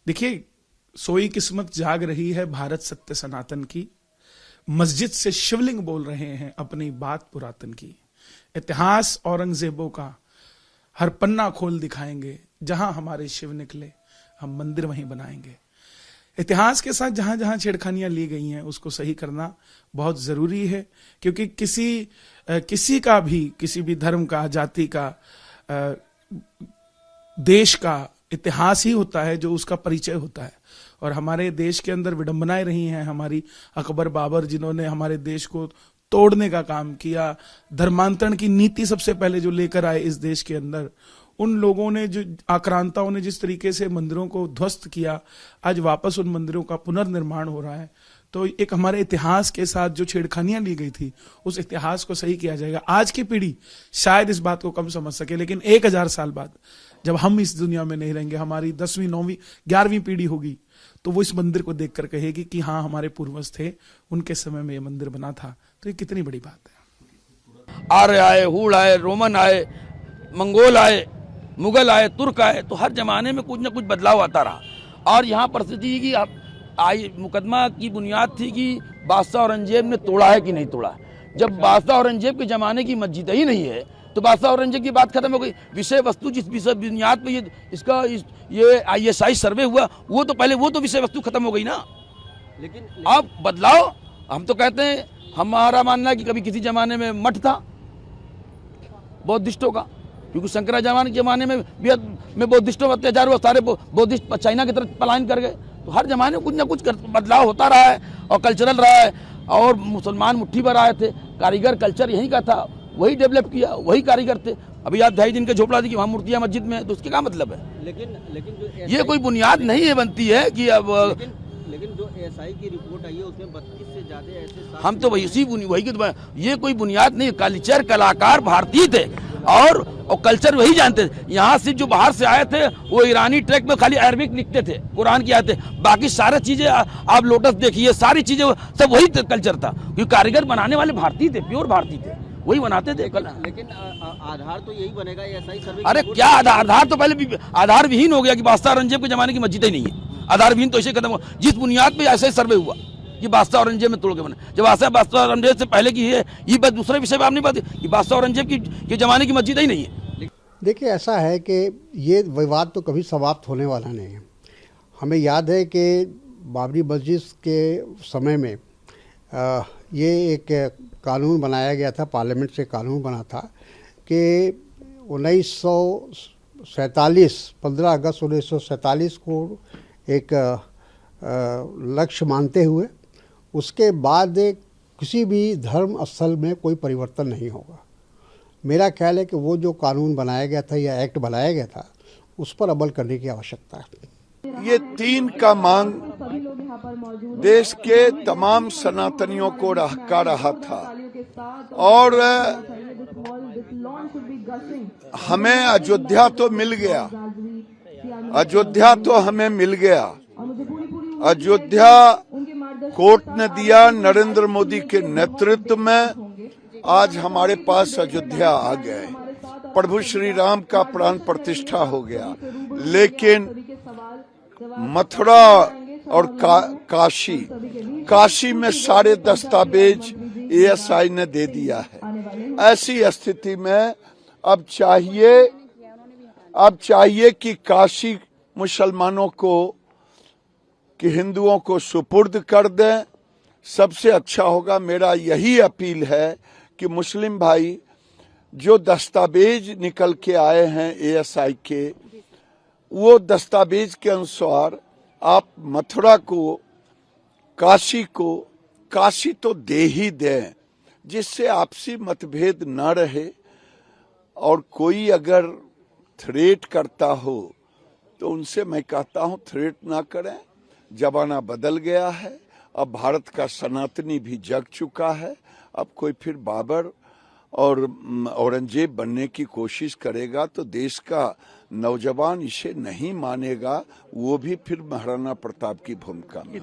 देखिए, सोई किस्मत जाग रही है भारत सत्य सनातन की। मस्जिद से शिवलिंग बोल रहे हैं अपनी बात पुरातन की। इतिहास औरंगजेबों का हर पन्ना खोल दिखाएंगे। जहां हमारे शिव निकले हम मंदिर वहीं बनाएंगे। इतिहास के साथ जहां जहां छेड़खानियां ली गई हैं उसको सही करना बहुत जरूरी है, क्योंकि किसी का भी, किसी भी धर्म का, जाति का, देश का इतिहास ही होता है जो उसका परिचय होता है। और हमारे देश के अंदर विडंबनाएं रही हैं हमारी। अकबर बाबर जिन्होंने हमारे देश को तोड़ने का काम किया, धर्मांतरण की नीति सबसे पहले जो लेकर आए इस देश के अंदर, उन लोगों ने, जो आक्रांताओं ने जिस तरीके से मंदिरों को ध्वस्त किया, आज वापस उन मंदिरों का पुनर्निर्माण हो रहा है। तो एक हमारे इतिहास के साथ जो छेड़खानियां ली गई थी उस इतिहास को सही किया जाएगा। आज की पीढ़ी शायद इस बात को कम समझ सके, लेकिन 1000 साल बाद जब हम इस दुनिया में नहीं रहेंगे, हमारी 10वीं 9वीं 11वीं पीढ़ी होगी, तो वो इस मंदिर को देखकर कहेगी कि हाँ, हमारे पूर्वज थे, उनके समय में ये मंदिर बना था। तो ये कितनी बड़ी बात है। आर्य आए, हूण आए, रोमन आए, मंगोल आए, मुगल आए, तुर्क आए, तो हर जमाने में कुछ ना कुछ बदलाव आता रहा। और यहाँ परिस्थिति की आई मुकदमा की बुनियाद थी कि बादशाह औरंगजेब ने तोड़ा है कि नहीं तोड़ा। जब बादशाह औरंगजेब के जमाने की मस्जिद ही नहीं है तो बादशाह औरंगजेब की बात खत्म हो गई। विषय वस्तु जिस विषय बुनियाद पे ये ISI सर्वे हुआ, वो तो विषय वस्तु खत्म हो गई ना। लेकिन अब बदलाव, हम तो कहते हैं, हमारा मानना है कि कभी किसी जमाने में मठ था बौद्धिस्टों का, क्योंकि शंकराचार्य के जमाने में बौद्धिस्टों पर अत्याचार हुआ, सारे बौद्धिस्ट चाइना की तरफ पलायन कर गए। तो हर जमाने में कुछ ना कुछ बदलाव होता रहा है और कल्चरल रहा है। और मुसलमान मुट्ठी भर आए थे, कारीगर कल्चर यहीं का था, वही डेवलप किया, वही कारीगर थे। अभी आप 2.5 दिन के झोपड़ा दी कि वहाँ मूर्तियाँ मस्जिद में, तो उसके क्या मतलब है? लेकिन ये कोई बुनियाद नहीं है बनती है कि अब लेकिन जो SI की रिपोर्ट आई है उसमें 32 से ज्यादा ऐसे, हम तो वही की, ये कोई बुनियाद नहीं। कल्चर, कलाकार भारतीय थे और कल्चर वही जानते थे। यहाँ से जो बाहर से आए थे वो ईरानी ट्रैक में खाली अरबिक लिखते थे, कुरान की आते, बाकी सारी चीजें आप लोटस देखिए, सारी चीजें सब वही कल्चर था, क्योंकि कारीगर बनाने वाले भारतीय थे, प्योर भारतीय थे, वही बनाते थे। लेकिन आधार तो यही बनेगा SI सर्वे। अरे क्या आधार तो पहले भी आधार विहीन हो गया कि बादशाह औरंगजेब के जमाने की मस्जिद ही नहीं है। आधार विहीन तो ऐसे खत्म हो, जिस बुनियाद पे ऐसा ही सर्वे हुआ कि बादशाह औरंगजेब में तोड़ के बने। जब बादशाह औरंगजेब से पहले की है, ये बात दूसरे विषय में आप नहीं बात कि बादशाह औरंगजेब के जमाने की मस्जिद ही नहीं है। देखिए, ऐसा है कि ये विवाद तो कभी समाप्त होने वाला नहीं है। हमें याद है कि बाबरी मस्जिद के समय में ये एक कानून बनाया गया था, पार्लियामेंट से कानून बना था कि 15 अगस्त 1947 को एक लक्ष्य मानते हुए उसके बाद किसी भी धर्म स्थल में कोई परिवर्तन नहीं होगा। मेरा ख्याल है कि वो जो कानून बनाया गया था या एक्ट बनाया गया था उस पर अमल करने की आवश्यकता है। ये 3 का मांग देश के तमाम सनातनियों को रहका रहा था और हमें अयोध्या तो मिल गया, अयोध्या तो हमें मिल गया। अयोध्या कोर्ट ने दिया, नरेंद्र मोदी के नेतृत्व में आज हमारे पास अयोध्या आ गए। प्रभु श्री राम का प्राण प्रतिष्ठा हो गया। लेकिन मथुरा और काशी में सारे दस्तावेज ASI ने दे दिया है। ऐसी स्थिति में अब चाहिए कि काशी मुसलमानों को, कि हिंदुओं को सुपुर्द कर दें। सबसे अच्छा होगा, मेरा यही अपील है कि मुस्लिम भाई जो दस्तावेज निकल के आए हैं ASI के, वो दस्तावेज के अनुसार आप मथुरा को, काशी तो दे ही दें, जिससे आपसी मतभेद न रहे। और कोई अगर थ्रेट करता हो तो उनसे मैं कहता हूं थ्रेट ना करें। जमाना बदल गया है, अब भारत का सनातनी भी जग चुका है। अब कोई फिर बाबर और औरंगजेब बनने की कोशिश करेगा तो देश का नौजवान इसे नहीं मानेगा, वो भी फिर महाराणा प्रताप की भूमिका में।